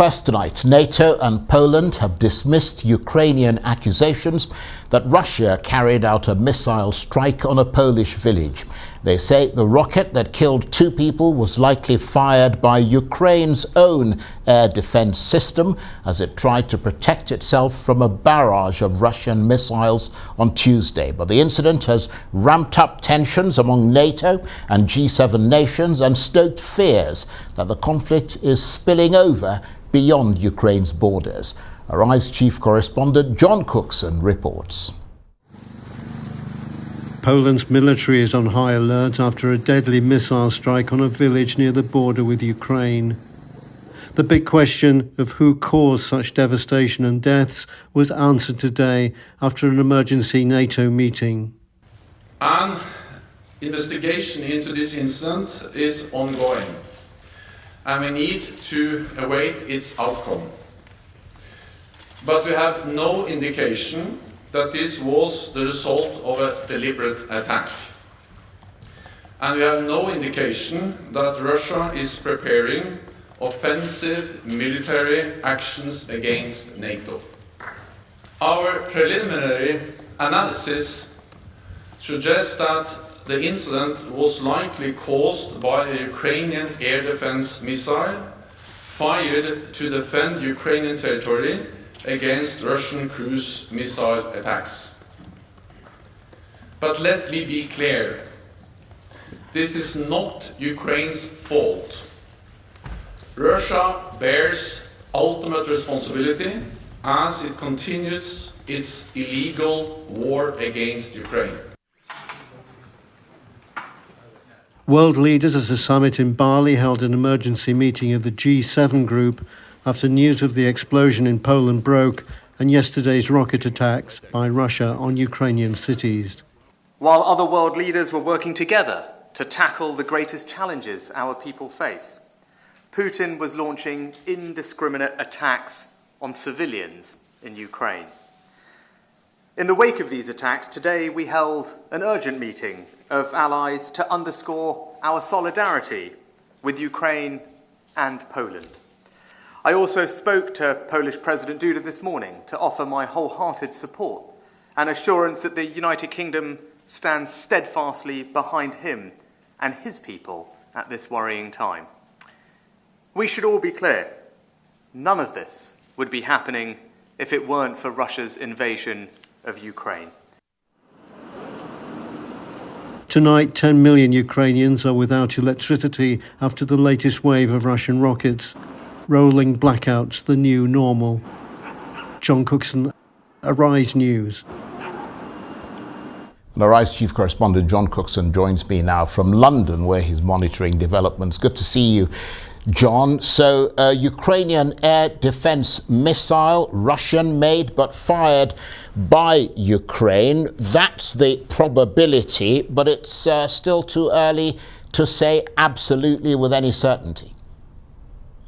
First tonight, NATO and Poland have dismissed Ukrainian accusations that Russia carried out a missile strike on a Polish village. They say the rocket that killed 2 people was likely fired by Ukraine's own air defense system as it tried to protect itself from a barrage of Russian missiles on Tuesday. But the incident has ramped up tensions among NATO and G7 nations and stoked fears that the conflict is spilling over beyond Ukraine's borders. Arise chief correspondent John Cookson reports. Poland's military is on high alert after a deadly missile strike on a village near the border with Ukraine. The big question of who caused such devastation and deaths was answered today after an emergency NATO meeting. An investigation into this incident is ongoing, and we need to await its outcome. But we have no indication that this was the result of a deliberate attack. And we have no indication that Russia is preparing offensive military actions against NATO. Our preliminary analysis suggests that the incident was likely caused by a Ukrainian air defense missile fired to defend Ukrainian territory against Russian cruise missile attacks. But let me be clear, this is not Ukraine's fault. Russia bears ultimate responsibility as it continues its illegal war against Ukraine. World leaders at a summit in Bali held an emergency meeting of the G7 group after news of the explosion in Poland broke and yesterday's rocket attacks by Russia on Ukrainian cities. While other world leaders were working together to tackle the greatest challenges our people face, Putin was launching indiscriminate attacks on civilians in Ukraine. In the wake of these attacks, today we held an urgent meeting of allies to underscore our solidarity with Ukraine and Poland. I also spoke to Polish President Duda this morning to offer my wholehearted support and assurance that the United Kingdom stands steadfastly behind him and his people at this worrying time. We should all be clear, none of this would be happening if it weren't for Russia's invasion of Ukraine. Tonight, 10 million Ukrainians are without electricity after the latest wave of Russian rockets. Rolling blackouts, the new normal. John Cookson, Arise News. And Arise chief correspondent John Cookson joins me now from London, where he's monitoring developments. Good to see you, John. So, Ukrainian air defense missile, Russian made but fired by Ukraine. That's the probability, but it's still too early to say absolutely with any certainty.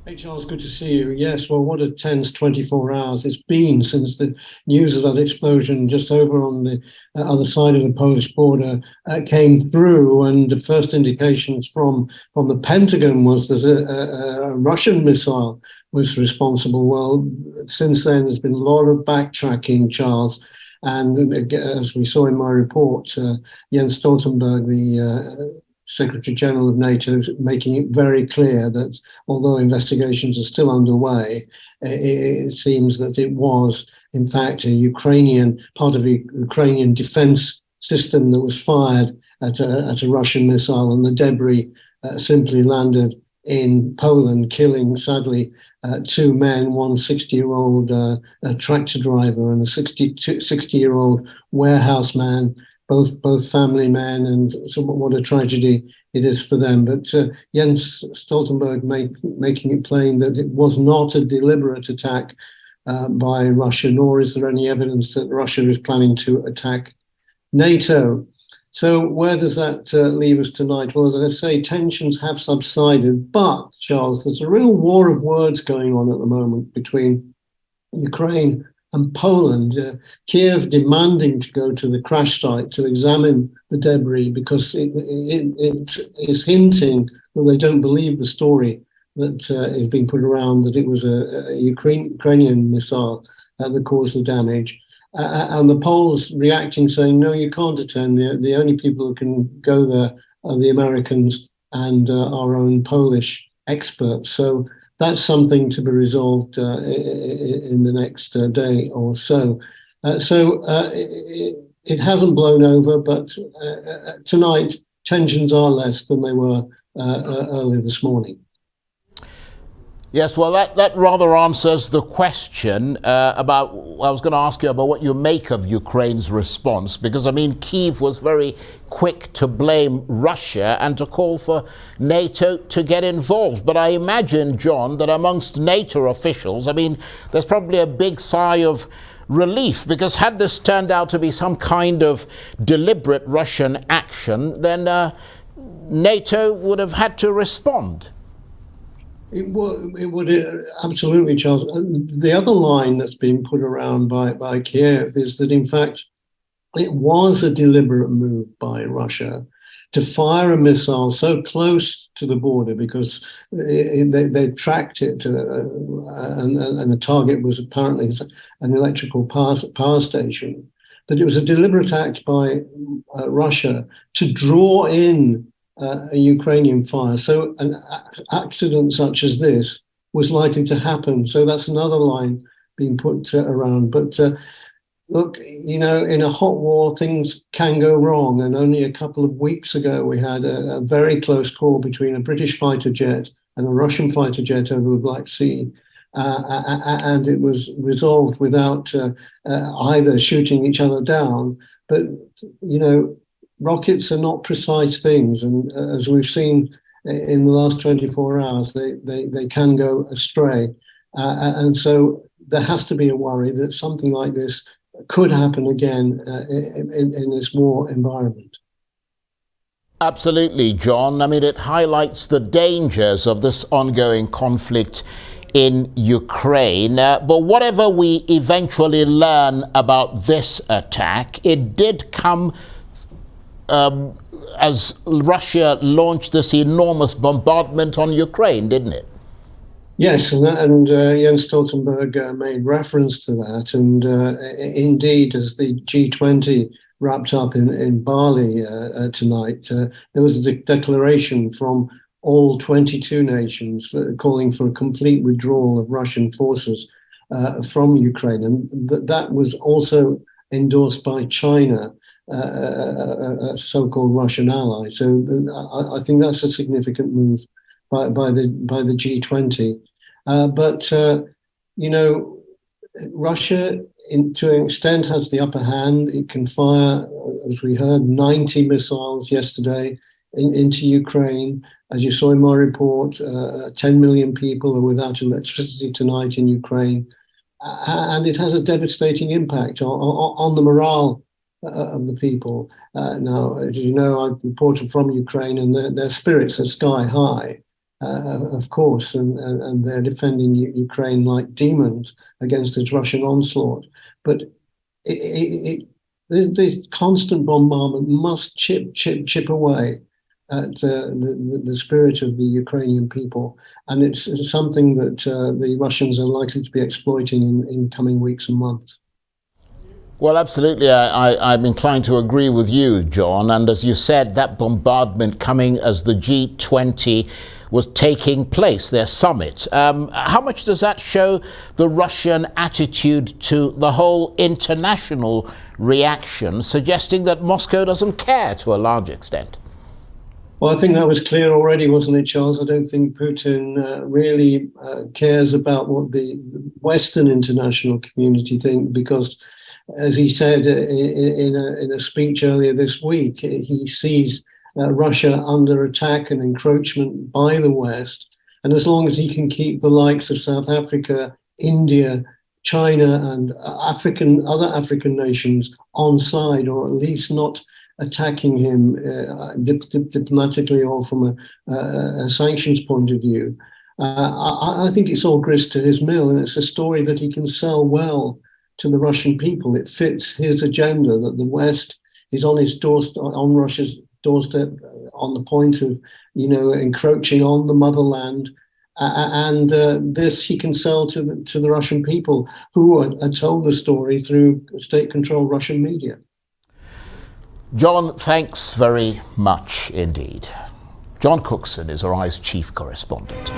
Hey Charles, good to see you. Yes, well, what a tense 24 hours it's been since the news of that explosion just over on the other side of the Polish border came through, and the first indications from the Pentagon was that a Russian missile was responsible. Well, since then there's been a lot of backtracking, Charles, and as we saw in my report, Jens Stoltenberg, the Secretary General of NATO, making it very clear that although investigations are still underway, it seems that it was in fact a part of a Ukrainian defense system that was fired at a Russian missile, and the debris simply landed in Poland, killing sadly 2 men, one 60-year-old tractor driver and a 60-year-old warehouse man. Both family men, and so what a tragedy it is for them. But Jens Stoltenberg making it plain that it was not a deliberate attack by Russia, nor is there any evidence that Russia is planning to attack NATO. So where does that leave us tonight? Well, as I say, tensions have subsided, but, Charles, there's a real war of words going on at the moment between Ukraine and Poland. Kiev demanding to go to the crash site to examine the debris because it is hinting that they don't believe the story that is being put around that it was a Ukrainian missile that caused the damage. And the Poles reacting, saying, no, you can't attend. The only people who can go there are the Americans and our own Polish experts. So that's something to be resolved in the next day or so. It hasn't blown over, but tonight tensions are less than they were earlier this morning. Yes, well, that rather answers the question about, I was going to ask you about what you make of Ukraine's response, because, I mean, Kyiv was very quick to blame Russia and to call for NATO to get involved. But I imagine, John, that amongst NATO officials, I mean, there's probably a big sigh of relief, because had this turned out to be some kind of deliberate Russian action, then NATO would have had to respond. It would absolutely, Charles. The other line that's been put around by Kiev is that, in fact, it was a deliberate move by Russia to fire a missile so close to the border, because they tracked it, and the target was apparently an electrical power station, that it was a deliberate act by Russia to draw in a Ukrainian fire. So an accident such as this was likely to happen. So that's another line being put around. But look, you know, in a hot war, things can go wrong. And only a couple of weeks ago, we had a very close call between a British fighter jet and a Russian fighter jet over the Black Sea. And it was resolved without either shooting each other down. But, you know, rockets are not precise things, and as we've seen in the last 24 hours, they can go astray. And so there has to be a worry that something like this could happen again in this war environment. Absolutely, John. I mean, it highlights the dangers of this ongoing conflict in Ukraine. But whatever we eventually learn about this attack, it did come as Russia launched this enormous bombardment on Ukraine, didn't it? Yes, and Jens Stoltenberg made reference to that. And indeed, as the G20 wrapped up in Bali tonight, there was a declaration from all 22 nations calling for a complete withdrawal of Russian forces from Ukraine. And that was also endorsed by China, a so-called Russian ally. So I think that's a significant move by the G20. But you know, Russia, to an extent, has the upper hand. It can fire, as we heard, 90 missiles yesterday into Ukraine. As you saw in my report, 10 million people are without electricity tonight in Ukraine. And it has a devastating impact on the morale of the people. Now, as you know, I've reported from Ukraine, and their spirits are sky high, of course, and they're defending Ukraine like demons against its Russian onslaught. But the constant bombardment must chip away at the spirit of the Ukrainian people, and it's something that the Russians are likely to be exploiting in coming weeks and months. Well, absolutely. I'm inclined to agree with you, John. And as you said, that bombardment coming as the G20 was taking place, their summit. How much does that show the Russian attitude to the whole international reaction, suggesting that Moscow doesn't care to a large extent? Well, I think that was clear already, wasn't it, Charles? I don't think Putin really cares about what the Western international community think, because, as he said in a speech earlier this week, he sees Russia under attack and encroachment by the West. And as long as he can keep the likes of South Africa, India, China, and other African nations on side, or at least not attacking him diplomatically or from a sanctions point of view, I think it's all grist to his mill, and it's a story that he can sell well to the Russian people. It fits his agenda that the West is on his doorstep, on Russia's doorstep, on the point of, you know, encroaching on the motherland and this he can sell to the Russian people, who are told the story through state-controlled Russian media. John, thanks very much indeed. John Cookson is Arise chief correspondent.